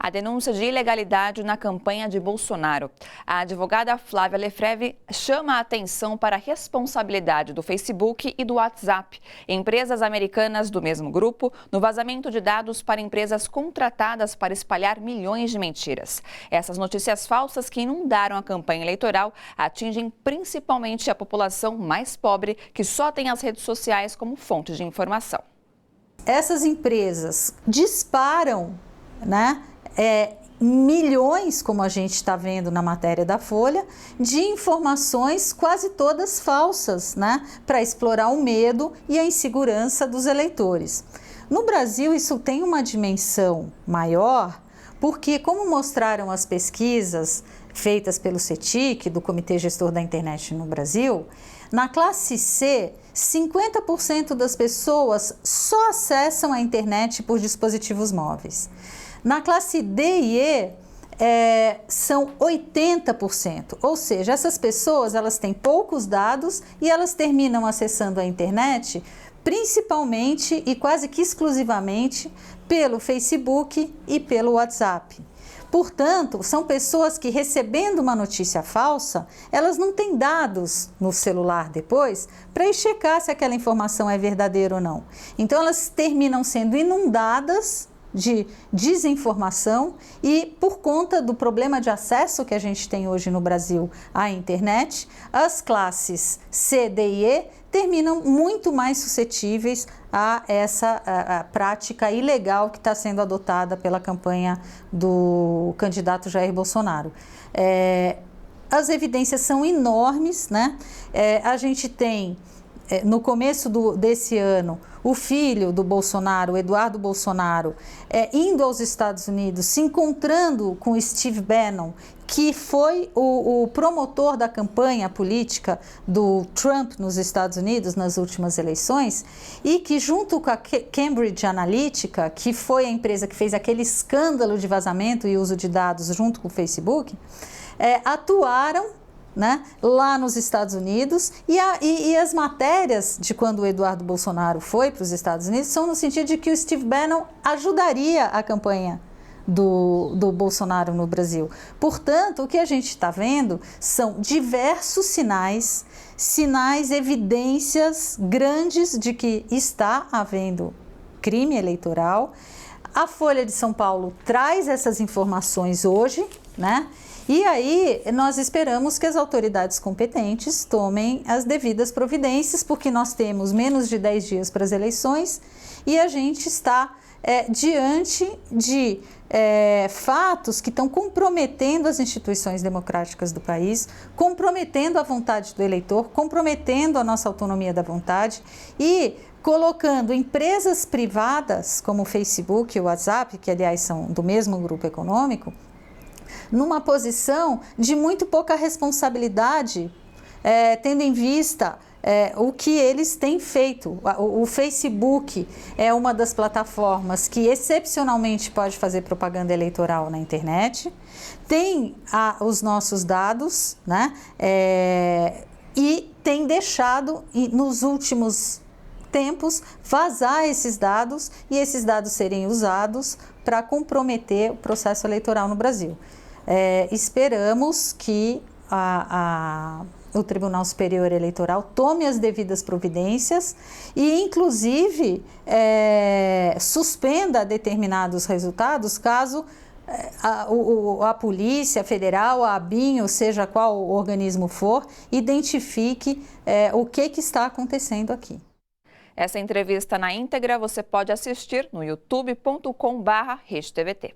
a denúncia de ilegalidade na campanha de Bolsonaro. A advogada Flávia Lefreve chama a atenção para a responsabilidade do Facebook e do WhatsApp, empresas americanas do mesmo grupo, no vazamento de dados para empresas contratadas para espalhar milhões de mentiras. Essas notícias falsas que inundaram a campanha eleitoral atingem principalmente a população mais pobre, que só tem as redes sociais como fonte de informação. Essas empresas disparam, milhões, como a gente está vendo na matéria da Folha, de informações quase todas falsas, para explorar o medo e a insegurança dos eleitores. No Brasil, isso tem uma dimensão maior, porque, como mostraram as pesquisas feitas pelo CETIC, do Comitê Gestor da Internet no Brasil, na classe C, 50% das pessoas só acessam a internet por dispositivos móveis. Na classe D e E, são 80%, ou seja, essas pessoas elas têm poucos dados e elas terminam acessando a internet principalmente e quase que exclusivamente pelo Facebook e pelo WhatsApp. Portanto, são pessoas que, recebendo uma notícia falsa, elas não têm dados no celular depois para ir checar se aquela informação é verdadeira ou não. Então, elas terminam sendo inundadas de desinformação e, por conta do problema de acesso que a gente tem hoje no Brasil à internet, as classes C, D e E terminam muito mais suscetíveis a essa prática ilegal que está sendo adotada pela campanha do candidato Jair Bolsonaro. As evidências são enormes, a gente tem, no começo desse ano, o filho do Bolsonaro, o Eduardo Bolsonaro, indo aos Estados Unidos, se encontrando com Steve Bannon, que foi o promotor da campanha política do Trump nos Estados Unidos nas últimas eleições, e que, junto com a Cambridge Analytica, que foi a empresa que fez aquele escândalo de vazamento e uso de dados junto com o Facebook, atuaram lá nos Estados Unidos, e as matérias de quando o Eduardo Bolsonaro foi para os Estados Unidos são no sentido de que o Steve Bannon ajudaria a campanha do Bolsonaro no Brasil. Portanto, o que a gente está vendo são diversos sinais, evidências grandes de que está havendo crime eleitoral. A Folha de São Paulo traz essas informações hoje, e aí nós esperamos que as autoridades competentes tomem as devidas providências, porque nós temos menos de 10 dias para as eleições e a gente está diante de fatos que estão comprometendo as instituições democráticas do país, comprometendo a vontade do eleitor, comprometendo a nossa autonomia da vontade e colocando empresas privadas como o Facebook e o WhatsApp, que aliás são do mesmo grupo econômico, numa posição de muito pouca responsabilidade, tendo em vista o que eles têm feito. O Facebook é uma das plataformas que excepcionalmente pode fazer propaganda eleitoral na internet, tem os nossos dados, e tem deixado, nos últimos tempos, vazar esses dados e esses dados serem usados para comprometer o processo eleitoral no Brasil. Esperamos que o Tribunal Superior Eleitoral tome as devidas providências e, inclusive, suspenda determinados resultados caso a Polícia Federal, a ABIN, ou seja, qual organismo for, identifique o que está acontecendo aqui. Essa entrevista na íntegra você pode assistir no youtube.com/RedeTVT.